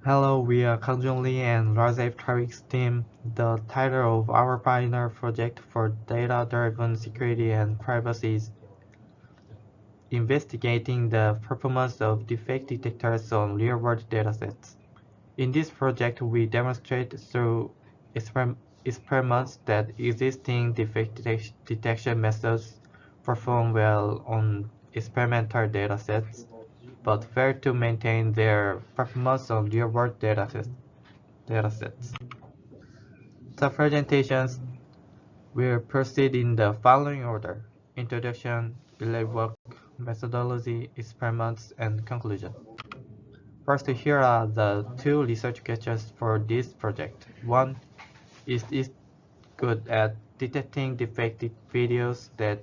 Hello, we are Kangjun and Razaib Tariq's team. The title of our pioneer project for data-driven security and privacy is investigating the performance of defect detectors on real-world datasets. In this project, we demonstrate through experiments that existing defect detection methods perform well on experimental datasets, but fail to maintain their performance on real-world datasets. The presentations will proceed in the following order: introduction, belief work, methodology, experiments, and conclusion. First, here are the two research questions for this project. One, is it good at detecting defective videos that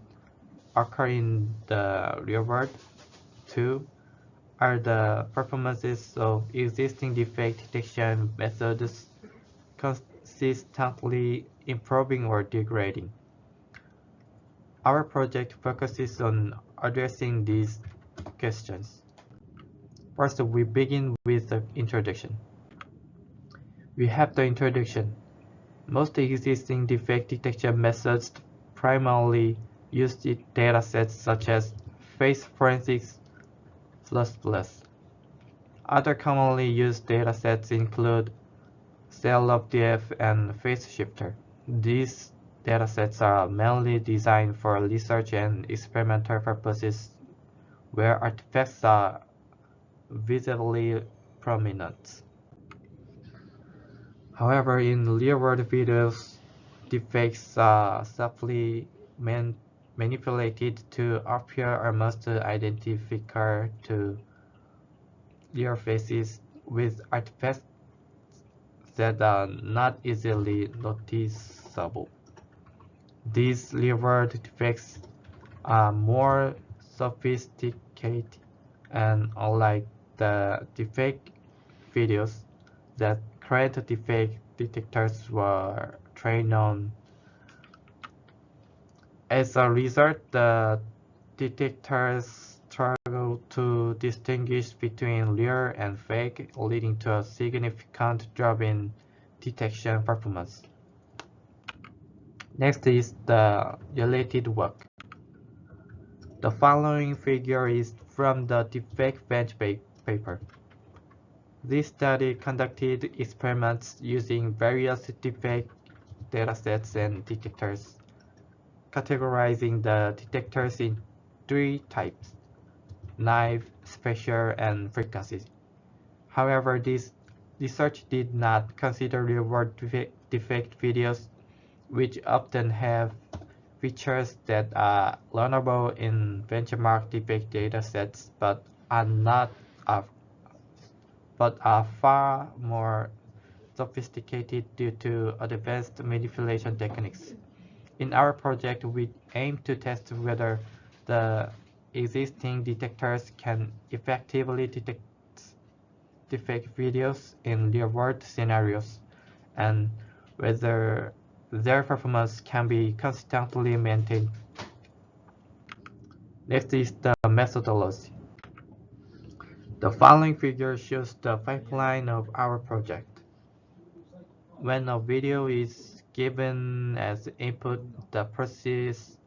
occur in the real world? Two, are the performances of existing defect detection methods consistently improving or degrading? Our project focuses on addressing these questions. First, we begin with the introduction. We have the introduction. Most existing defect detection methods primarily use datasets such as face forensics, plus. Other commonly used datasets include CellObDF and FaceShifter. These datasets are mainly designed for research and experimental purposes where artifacts are visibly prominent. However, in real-world videos, deepfakes are subtly manipulated to appear almost identical to real faces with artifacts that are not easily noticeable. These real-world deepfakes are more sophisticated and unlike the deepfake videos that current deepfake detectors were trained on. As a result, the detectors struggle to distinguish between real and fake, leading to a significant drop in detection performance. Next is the related work. The following figure is from the Deepfake bench paper. This study conducted experiments using various deepfake datasets and detectors, categorizing the detectors in three types: naive, spatial, and frequency. However, this research did not consider real-world defect videos, which often have features that are learnable in benchmark deepfake datasets are but are far more sophisticated due to advanced manipulation techniques. In our project, we aim to test whether the existing detectors can effectively detect deepfake videos in real-world scenarios, and whether their performance can be consistently maintained. Next is the methodology. The following figure shows the pipeline of our project. When a video is given as input, the process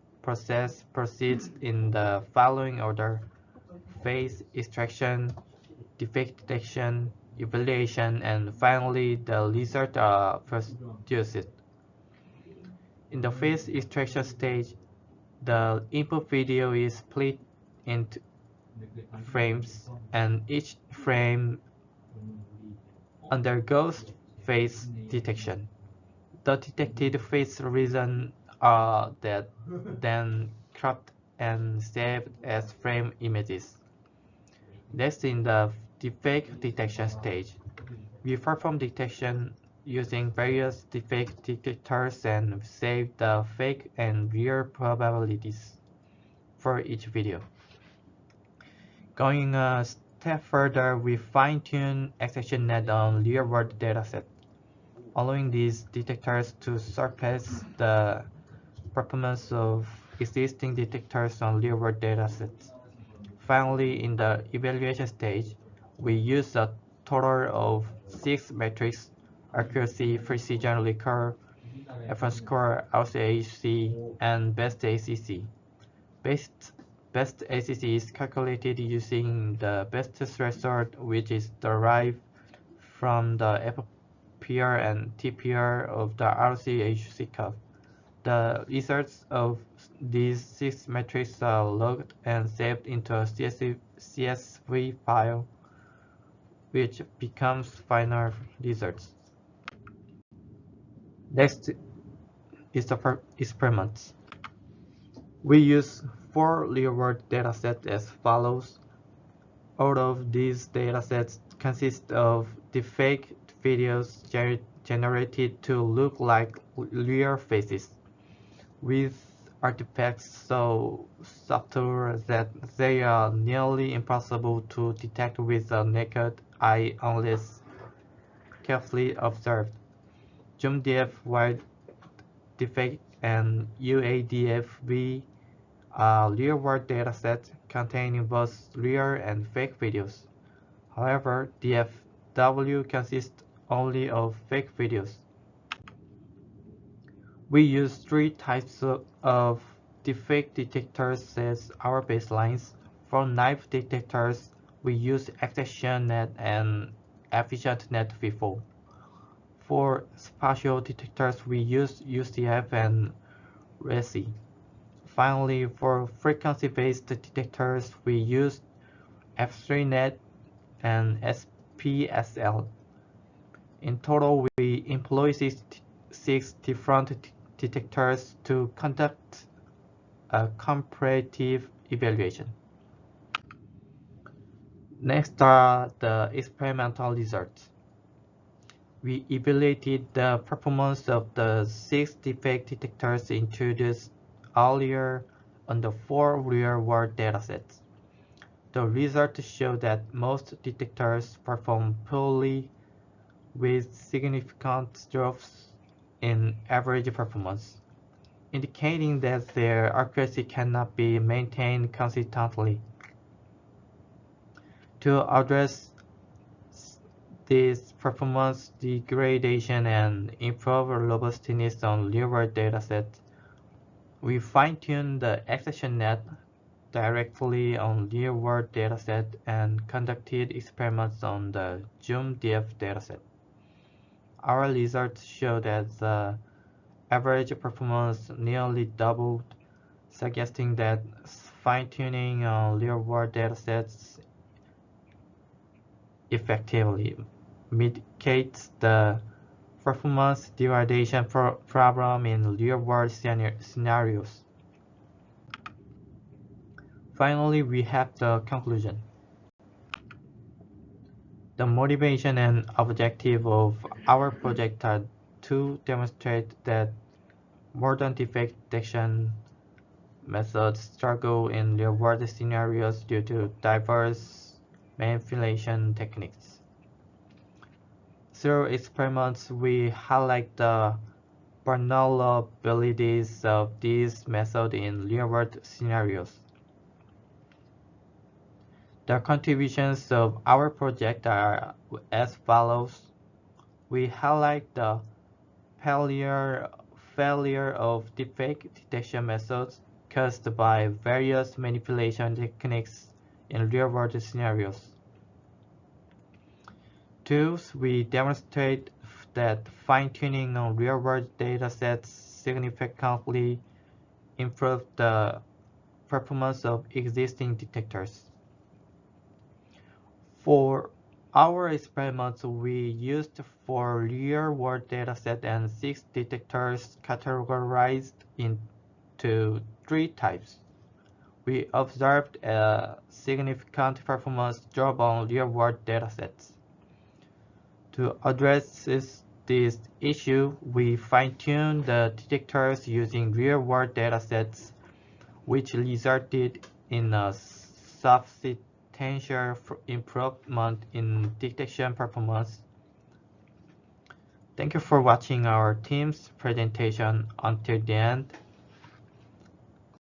proceeds in the following order: face extraction, defect detection, evaluation, and finally the result are produced. In the face extraction stage, the input video is split into frames, and each frame undergoes face detection. The detected face regions are then cropped and saved as frame images. Next, in the deepfake detection stage, we perform detection using various deepfake detectors and save the fake and real probabilities for each video. Going a step further, we fine-tune extraction net on real-world dataset, allowing these detectors to surpass the performance of existing detectors on real-world datasets. Finally, in the evaluation stage, we use a total of 6 metrics: accuracy, precision, recur, F1 score, LCAC, and best ACC. Best, best ACC is calculated using the best threshold, which is derived from the FPR and TPR of the RCHC curve. The results of these 6 metrics are logged and saved into a CSV file, which becomes final results. Next is the experiments. We use 4 real-world datasets as follows. All of these datasets consist of deepfake videos generated to look like real faces, with artifacts so subtle that they are nearly impossible to detect with the naked eye unless carefully observed. ZoomDF, wide deepfake, and UADFV are real-world datasets containing both real and fake videos. However, DFW consists only of fake videos. We use 3 types of deepfake detectors as our baselines. For knife detectors, we use AccessionNet and EfficientNet v4. For spatial detectors, we use UCF and RESI. Finally, for frequency-based detectors, we use F3net and SPSL. In total, we employ 6 different detectors to conduct a comparative evaluation. Next are the experimental results. We evaluated the performance of the 6 deepfake detectors introduced earlier on the 4 real-world datasets. The results show that most detectors perform poorly, with significant drops in average performance, indicating that their accuracy cannot be maintained consistently. To address this performance degradation and improve robustness on real-world datasets, we fine-tuned the AccessionNet directly on real-world dataset and conducted experiments on the ZoomDF dataset. Our results show that the average performance nearly doubled, suggesting that fine-tuning on real-world datasets effectively mitigates the performance degradation problem in real-world scenarios. Finally, we have the conclusion. The motivation and objective of our project are to demonstrate that modern defect detection methods struggle in real-world scenarios due to diverse manipulation techniques. Through experiments, we highlight the vulnerabilities of these methods in real-world scenarios. The contributions of our project are as follows. We highlight the failure of deepfake detection methods caused by various manipulation techniques in real-world scenarios. 2. We demonstrate that fine-tuning on real-world datasets significantly improves the performance of existing detectors. For our experiments, we used 4 real-world datasets and 6 detectors categorized into 3 types. We observed a significant performance drop on real-world datasets. To address this issue, we fine-tuned the detectors using real-world datasets, which resulted in a substantial improvement in detection performance. Thank you for watching our team's presentation until the end.